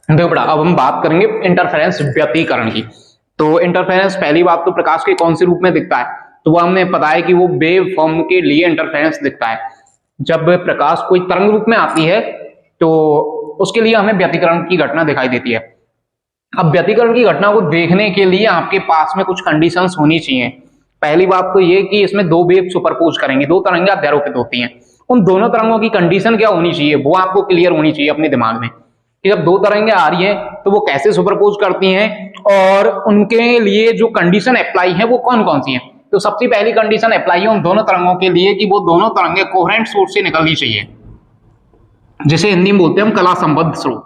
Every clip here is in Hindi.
देखो बेटा, अब हम बात करेंगे इंटरफेरेंस व्यतिकरण की। तो इंटरफेरेंस, पहली बात तो प्रकाश के कौन से रूप में दिखता है, तो वो हमने पता है कि वो वेव फॉर्म के लिए इंटरफेरेंस दिखता है। जब प्रकाश कोई तरंग रूप में आती है तो उसके लिए हमें व्यतिकरण की घटना दिखाई देती है। अब व्यतिकरण की घटना को देखने के लिए आपके पास में कुछ कंडीशंस होनी चाहिए। पहली बात तो ये कि इसमें दो वेव सुपरपोज करेंगे, दो तरंगें अध्यारोपित होती हैं। उन दोनों तरंगों की कंडीशन क्या होनी चाहिए वो आपको क्लियर होनी चाहिए अपने दिमाग में, कि जब दो तरंगें आ रही हैं तो वो कैसे सुपरपोज करती हैं और उनके लिए जो कंडीशन अप्लाई है वो कौन कौन सी है। तो सबसे पहली कंडीशन अप्लाई है उन दोनों तरंगों के लिए कि वो दोनों तरंगें कोहेरेंट सोर्स से निकलनी चाहिए, जिसे हिंदी में बोलते हैं हम कला संबद्ध स्रोत।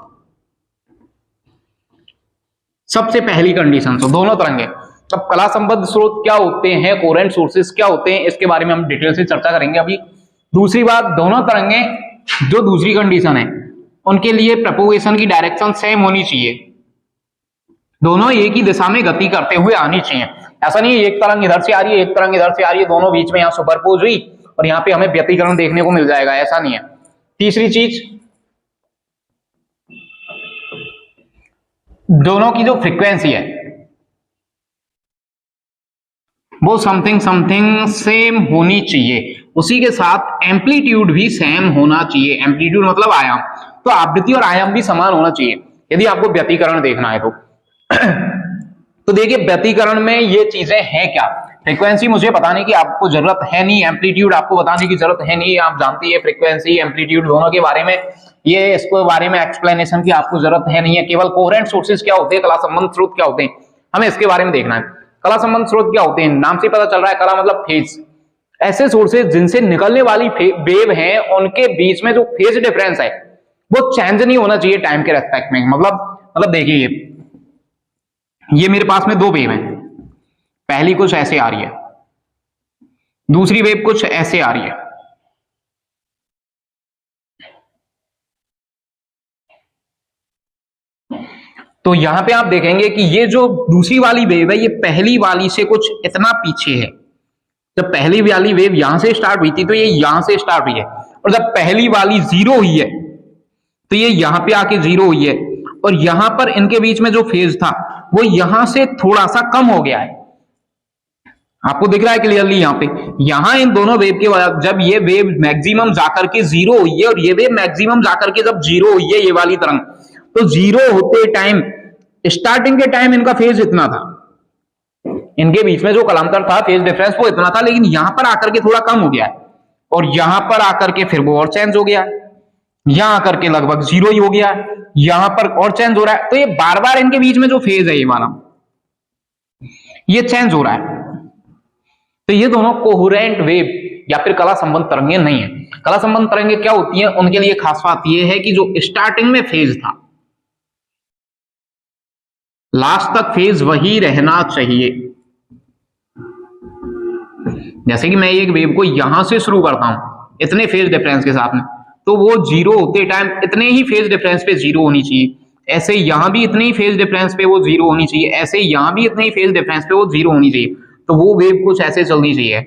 सबसे पहली कंडीशन तो दोनों तरंगे। अब कला संबद्ध स्रोत क्या होते हैं, कोहेरेंट सोर्सेस क्या होते हैं, इसके बारे में हम डिटेल से चर्चा करेंगे अभी। दूसरी बात, दोनों तरंगे, जो दूसरी कंडीशन है, उनके लिए प्रोपगेशन की डायरेक्शन सेम होनी चाहिए, दोनों एक ही दिशा में गति करते हुए आनी चाहिए। ऐसा नहीं है एक तरंग इधर से आ रही है, एक तरंग इधर से आ रही है, दोनों बीच में यहाँ सुपरपोज हुई और यहाँ पे हमें व्यतिकरण देखने को मिल जाएगा, ऐसा नहीं है। तीसरी चीज, दोनों की जो फ्रीक्वेंसी है वो समथिंग समथिंग सेम होनी चाहिए, उसी के साथ एम्पलीट्यूड भी सेम होना चाहिए। एम्पलीट्यूड मतलब आयाम, तो आवृत्ति और आयाम भी समान होना चाहिए यदि आपको व्यतिकरण देखना है तो। तो देखिए व्यतिकरण में ये चीजें हैं क्या, फ्रीक्वेंसी मुझे बताने की आपको जरूरत है नहीं, एम्पलीट्यूड आपको बताने की जरूरत है नहीं, आप जानती है फ्रीक्वेंसी एम्पलीट्यूड दोनों के बारे में, ये इसको बारे में एक्सप्लेनेशन की आपको जरूरत है नहीं है। केवल कोहेरेंट सोर्सेज क्या होते हैं, कला संबंध स्रोत क्या होते हैं, हमें इसके बारे में देखना है। कला संबंध स्रोत क्या होते हैं, नाम से पता चल रहा है, कला मतलब फेज। ऐसे सोर्सेज जिनसे निकलने वाली वेव है उनके बीच में जो फेज डिफरेंस है वो चेंज नहीं होना चाहिए टाइम के रेस्पेक्ट में। मतलब देखिए ये मेरे पास में दो वेव हैं, पहली कुछ ऐसे आ रही है, दूसरी वेव कुछ ऐसे आ रही है। तो यहां पे आप देखेंगे कि ये जो दूसरी वाली वेव है ये पहली वाली से कुछ इतना पीछे है। जब पहली वाली वेव यहां से स्टार्ट हुई थी तो ये यहां से स्टार्ट हुई है, और जब पहली वाली जीरो हुई है तो ये यहां पे आके जीरो हुई है, और यहां पर इनके बीच में जो फेज था वो यहां से थोड़ा सा कम हो गया है। आपको दिख रहा है क्लियरली यहाँ पे, यहां इन दोनों वेव के बाद जब ये वेव मैक्सिमम जाकर के जीरो हुई है और ये वेव मैक्सिमम जाकर के जब जीरो हुई है ये वाली तरंग, तो जीरो होते टाइम स्टार्टिंग के टाइम इनका फेज इतना था, इनके बीच में जो कलांतर था फेज डिफरेंस वो इतना था, लेकिन यहां पर आकर के थोड़ा कम हो गया है, और यहां पर आकर के फिर वो और चेंज हो गया है, यहां आकर के लगभग जीरो ही हो गया है, यहां पर और चेंज हो रहा है। तो ये बार बार इनके बीच में जो फेज है ये वाला ये चेंज हो रहा है। तो ये दोनों कोहेरेंट वेव या फिर कला संबंध तरंगे नहीं है। कला संबंध तरंगे क्या होती हैं, उनके लिए खास बात यह है कि जो स्टार्टिंग में फेज था लास्ट तक फेज वही रहना चाहिए। जैसे कि मैं एक वेव को यहां से शुरू करता हूं इतने फेज डिफरेंस के साथ में, तो वो जीरो होते टाइम इतने ही फेज डिफरेंस पे जीरो होनी चाहिए, ऐसे यहां भी इतने ही फेज डिफरेंस पे वो जीरो होनी चाहिए, ऐसे यहां भी इतने ही फेज डिफरेंस पे वो जीरो होनी चाहिए। तो वो वेव कुछ ऐसे चलनी चाहिए।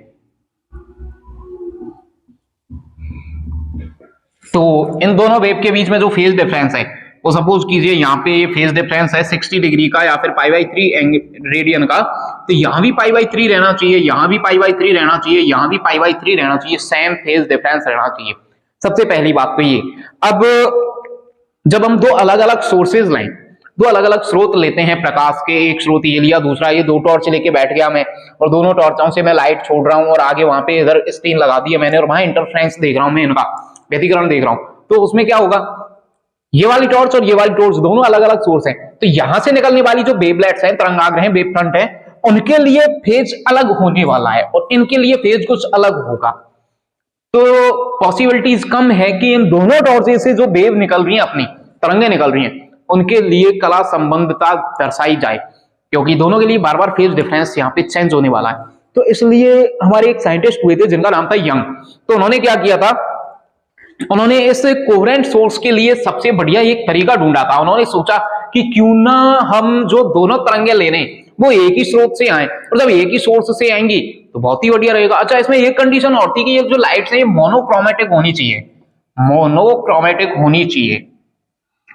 तो इन दोनों वेव के बीच में जो फेज डिफरेंस है वो सपोज कीजिए यहाँ पे फेज डिफरेंस है 60 डिग्री का या फिर π/3 रेडियन का, तो यहाँ भी π/3 रहना चाहिए, यहाँ भी π/3 रहना चाहिए, यहाँ भी π/3 रहना चाहिए, सेम फेज डिफरेंस रहना चाहिए। सबसे पहली बात तो ये। अब जब हम दो अलग अलग सोर्सेज लें, दो अलग अलग स्रोत लेते हैं प्रकाश के, एक स्रोत ये लिया, दूसरा ये, दो टॉर्च लेके बैठ गया मैं और दोनों टॉर्चों से मैं लाइट छोड़ रहा हूँ और आगे वहां पे इधर स्क्रीन लगा दी है मैंने और वहां इंटरफ्रेंस देख रहा हूं मैं, इनका व्यतिकरण देख रहा हूं, तो उसमें क्या होगा, ये वाली टॉर्च और ये वाली टॉर्च दोनों अलग अलग सोर्स हैं, तो यहां से निकलने वाली जो वेवलेट्स हैं, तरंगाग्र हैं, वेव फ्रंट है, उनके लिए फेज अलग होने वाला है और इनके लिए फेज कुछ अलग होगा। तो पॉसिबिलिटीज कम है कि इन दोनों टॉर्चेस से जो वेव निकल रही है, अपनी तरंगें निकल रही हैं, उनके लिए कला संबंधता दर्शाई जाए, क्योंकि दोनों के लिए बार बार फेज डिफरेंस यहाँ पे चेंज होने वाला है। तो इसलिए हमारे एक साइंटिस्ट हुए थे जिनका नाम था यंग, तो उन्होंने क्या किया था, उन्होंने इस कोहेरेंट सोर्स के लिए सबसे बढ़िया एक तरीका ढूंढा था। उन्होंने सोचा कि क्यों ना हम जो दोनों तरंगे ले रहे हैं वो एक ही स्रोत से आए, और जब एक ही सोर्स से आएंगी तो बहुत ही बढ़िया रहेगा। अच्छा, इसमें एक कंडीशन और थी कि ये जो लाइट्स है ये मोनोक्रोमेटिक होनी चाहिए, मोनोक्रोमेटिक होनी चाहिए।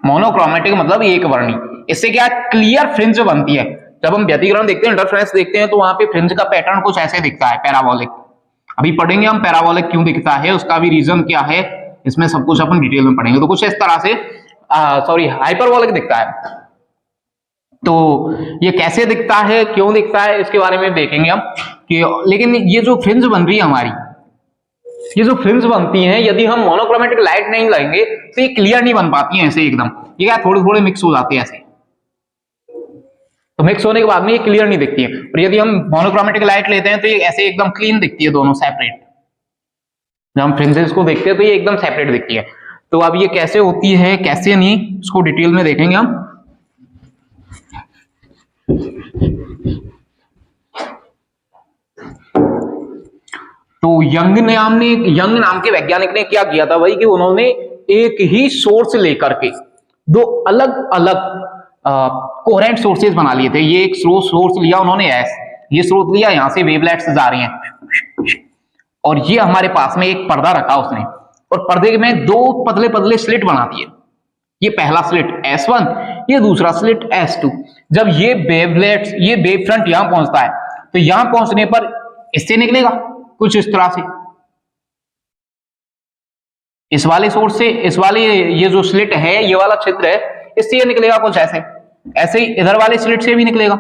मोनोक्रोमेटिक मतलब एक वर्णी। इससे क्या क्लियर फ्रिंज बनती है। जब हम व्यतिकरण देखते हैं, इंटरफेरेंस देखते हैं, तो वहां पे फ्रिंज का पैटर्न कुछ ऐसे दिखता है, पैराबोलिक। अभी पढ़ेंगे हम पैराबोलिक क्यों दिखता है, उसका भी रीजन क्या है, इसमें सब कुछ अपन डिटेल में पढ़ेंगे। तो कुछ इस तरह से सॉरी हाइपरबोलिक दिखता है। तो ये कैसे दिखता है, क्यों दिखता है, इसके बारे में देखेंगे हम कि लेकिन ये जो फ्रिंज बन रही है हमारी, ये जो फ्रिंज बनती हैं, यदि हम मोनोक्रोमेटिक लाइट नहीं लगाएंगे तो ये क्लियर नहीं बन पाती हैं ऐसे एकदम। ये क्या थोड़े थोड़े मिक्स हो जाते हैं ऐसे, तो मिक्स होने के बाद में ये क्लियर नहीं दिखती है। और यदि हम मोनोक्रोमेटिक लाइट लेते हैं तो ये ऐसे एकदम क्लीन दिखती है, दोनों सेपरेट। जब हम फ्रिंजेस को देखते हैं तो ये एकदम सेपरेट दिखती है। तो अब ये कैसे होती है कैसे नहीं, उसको डिटेल में देखेंगे हम। तो यंग नाम के वैज्ञानिक ने क्या किया था भाई, कि उन्होंने एक ही सोर्स लेकर के दो अलग अलग कोहेरेंट सोर्सेज बना लिए थे। ये एक सोर्स लिया उन्होंने एस, ये स्रोत लिया, यहां से वेवलेट्स जा रही हैं, और ये हमारे पास में एक पर्दा रखा उसने, और पर्दे में दो पतले पतले स्लिट बना दिए। ये पहला स्लिट S1, ये दूसरा स्लिट S2। जब ये वेवलेट्स, ये वेव फ्रंट यहां पहुंचता है, तो यहां पहुंचने पर इससे निकलेगा कुछ इस तरह से, इस वाले सोर्स से, इस वाले ये जो स्लिट है, ये वाला छिद्र है, इससे ये निकलेगा कुछ ऐसे। ऐसे ही इधर वाले स्लिट से भी निकलेगा।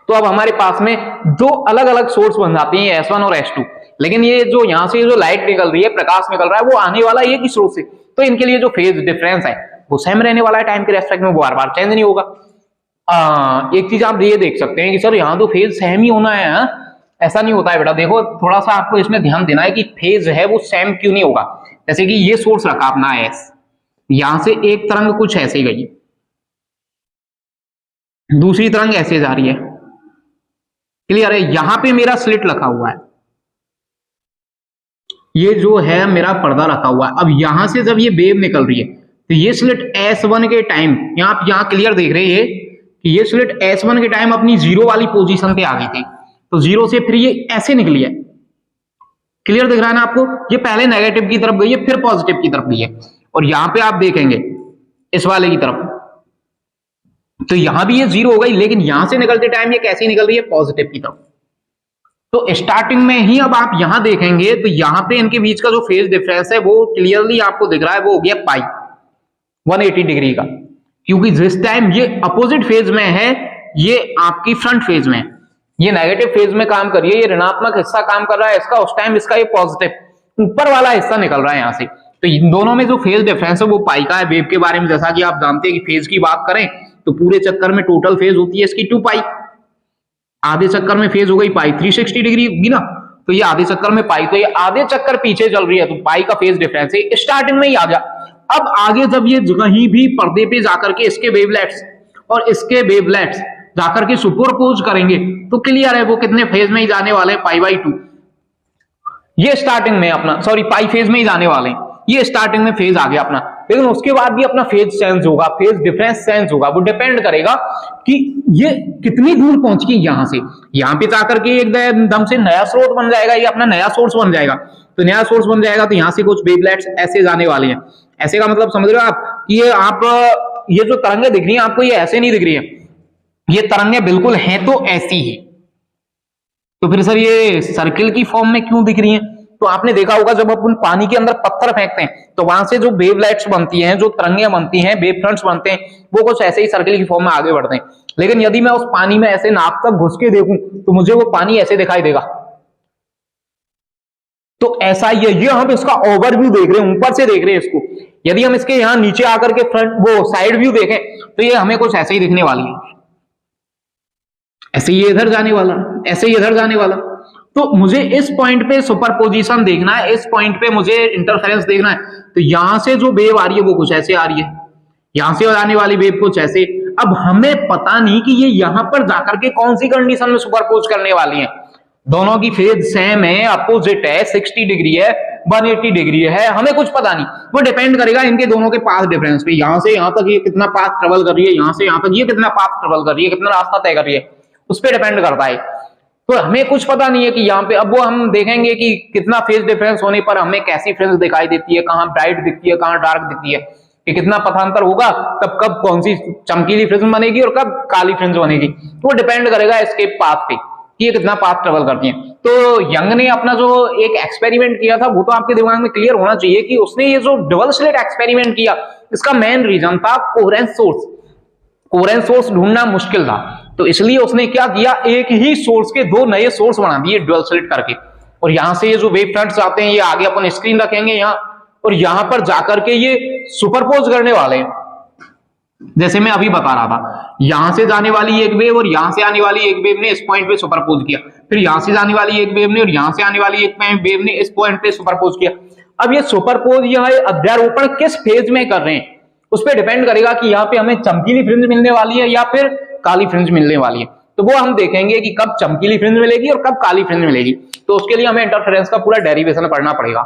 तो अब हमारे पास में दो अलग अलग सोर्स बन जाते हैं, S1 और S2। लेकिन ये जो यहां से जो लाइट निकल रही है, प्रकाश निकल रहा है, वो आने वाला एक ही स्रोत से, तो इनके लिए जो फेज डिफरेंस है वो सेम रहने वाला है, टाइम के रेस्पेक्ट में, वो बार बार चेंज नहीं होगा। एक चीज आप ये देख सकते हैं कि सर यहाँ तो फेज सेम ही होना है। ऐसा नहीं होता है बेटा, देखो थोड़ा सा आपको इसमें ध्यान देना है कि फेज है वो सेम क्यों नहीं होगा। जैसे कि ये सोर्स रखा अपना एस, यहां से एक तरंग कुछ ऐसे गई, दूसरी तरंग ऐसे जा रही है, क्लियर है। यहां पे मेरा स्लिट रखा हुआ है, ये जो है मेरा पर्दा रखा हुआ है। अब यहां से जब ये वेव निकल रही है, तो ये स्लिट S1 के टाइम, यहां क्लियर देख रहे हैं कि ये स्लिट S1 के टाइम अपनी जीरो वाली पोजीशन पे आ गई थी, तो जीरो से फिर ये ऐसे निकली है, क्लियर दिख रहा है ना आपको। ये पहले नेगेटिव की तरफ गई है, फिर पॉजिटिव की तरफ गई है। और यहां पे आप देखेंगे इस वाले की तरफ, तो यहां भी ये जीरो हो गई, लेकिन यहां से निकलते टाइम ये कैसी निकल रही है, पॉजिटिव की तरफ। तो स्टार्टिंग में ही अब आप यहां देखेंगे तो यहां पे इनके बीच का जो फेज डिफरेंस है वो क्लियरली आपको दिख रहा है, वो हो गया पाई 180 डिग्री का। क्योंकि जिस टाइम ये अपोजिट फेज में है, ये आपकी फ्रंट फेज में है, ये नेगेटिव फेज में काम कर रही है, ये ऋणात्मक हिस्सा काम कर रहा है इसका, उस टाइम इसका ये पॉजिटिव ऊपर वाला हिस्सा निकल रहा है यहां से। तो इन दोनों में जो फेज डिफरेंस है वो पाई का है। वेव के बारे में जैसा कि आप जानते हैं कि फेज की बात करें तो पूरे चक्कर में टोटल फेज होती है इसकी 2 पाई, आधे चक्कर में फेज हो गई पाई 360 डिग्री होगी ना, तो ये आधे चक्कर में पाई, तो ये आधे चक्कर पीछे चल रही है, तो पाई का फेज डिफरेंस है स्टार्टिंग में ही आ गया। अब आगे जब ये कहीं भी पर्दे पे जाकर के इसके वेवलेट्स और इसके वेवलेट्स जाकर के सुपरपोज करेंगे तो क्लियर है वो कितने फेज में ही जाने वाले, π/2। ये स्टार्टिंग में अपना सॉरी पाई फेज में ही जाने वाले हैं, ये स्टार्टिंग में फेज आ गया अपना। लेकिन उसके बाद भी अपना फेज चेंज होगा, फेज डिफरेंस चेंज होगा, वो डिपेंड करेगा कि ये कितनी दूर पहुंच गई यहां से। यहां पे जाकर के एकदम से नया स्रोत बन जाएगा, ये अपना नया सोर्स बन जाएगा। तो नया सोर्स बन जाएगा तो यहां से कुछ वेवलेट्स ऐसे जाने वाले हैं। ऐसे का मतलब समझ रहे हो आप कि ये जो तरंगे दिख रही है आपको, ये ऐसे नहीं दिख रही है, ये तरंगे बिल्कुल हैं तो ऐसी ही। तो फिर सर ये सर्किल की फॉर्म में क्यों दिख रही हैं? तो आपने देखा होगा जब अपन पानी के अंदर पत्थर फेंकते हैं तो वहां से जो वेवलेट्स बनती हैं, जो तरंगे बनती हैं, वेव फ्रंट्स बनते हैं, वो कुछ ऐसे ही सर्किल की फॉर्म में आगे बढ़ते हैं। लेकिन यदि मैं उस पानी में ऐसे नाक तक घुस के देखूं तो मुझे वो पानी ऐसे दिखाई देगा। तो ऐसा ही है, ये हम इसका ओवरव्यू देख रहे हैं, ऊपर से देख रहे हैं इसको। यदि हम इसके यहां नीचे आकर के फ्रंट वो साइड व्यू देखें तो ये हमें कुछ ऐसे ही दिखने वाली है, ऐसे ही इधर जाने वाला, ऐसे ही इधर जाने वाला। तो मुझे इस पॉइंट पे सुपरपोजिशन देखना है, इस पॉइंट पे मुझे इंटरफेरेंस देखना है। तो यहां से जो वेव आ रही है वो कुछ ऐसे आ रही है, यहां से आने वाली वेव कुछ ऐसे। अब हमें पता नहीं कि ये यहां पर जाकर के कौन सी कंडीशन में सुपरपोज करने वाली है। दोनों की फेज सेम है, अपोजिट है, 60 डिग्री है, 180 डिग्री है, हमें कुछ पता नहीं। वो डिपेंड करेगा इनके दोनों के पाथ डिफरेंस पे। यहां से यहां तक ये कितना पाथ ट्रेवल कर रही है, यहां से यहां तक ये कितना पाथ ट्रेवल कर रही है, कितना रास्ता तय कर रही है, उस पर डिपेंड करता है। तो हमें कुछ पता नहीं है कि यहाँ पे, अब वो हम देखेंगे कि कितना फेज डिफरेंस होने पर हमें कैसी फ्रिंज दिखाई देती है, कहाँ ब्राइट दिखती है, कहाँ डार्क दिखती है, कि कितना पथांतर होगा, तब कब कौन सी चमकीली फ्रिंज बनेगी और कब काली फ्रिंज बनेगी। तो वो डिपेंड करेगा इसके पाथ पे कि ये कितना पाथ ट्रेवल करती है। तो यंग ने अपना जो एक एक्सपेरिमेंट किया था वो तो आपके दिमाग में क्लियर होना चाहिए कि उसने ये जो डबल स्लिट एक्सपेरिमेंट किया, इसका मेन रीजन था कोहेरेंस सोर्स। कोहेरेंस सोर्स ढूंढना मुश्किल था, तो इसलिए उसने क्या किया, एक ही सोर्स के दो नए सोर्स बना दिए डुअल स्लिट करके। और यहां से ये जो वेव फ्रंट्स आते हैं ये आगे अपन स्क्रीन रखेंगे यहाँ, और यहां पर जाकर के ये सुपरपोज करने वाले हैं। जैसे मैं अभी बता रहा था, यहां से जाने वाली एक वेव और यहां से आने वाली एक वेव ने इस पॉइंट पे सुपरपोज किया, फिर यहां से जाने वाली एक वेव ने और यहां से आने वाली एक वेव ने इस पॉइंट पे सुपरपोज किया। अब ये सुपरपोज या अध्यारोपण किस फेज में कर रहे हैं उस पर डिपेंड करेगा कि यहाँ पे हमें चमकीली फ्रिंज मिलने वाली है या फिर काली फ्रिंज मिलने वाली है। तो वो हम देखेंगे कि कब चमकीली फ्रिंज मिलेगी और कब काली फ्रिंज मिलेगी। तो उसके लिए हमें इंटरफेरेंस का पूरा डेरिवेशन पढ़ना पड़ेगा।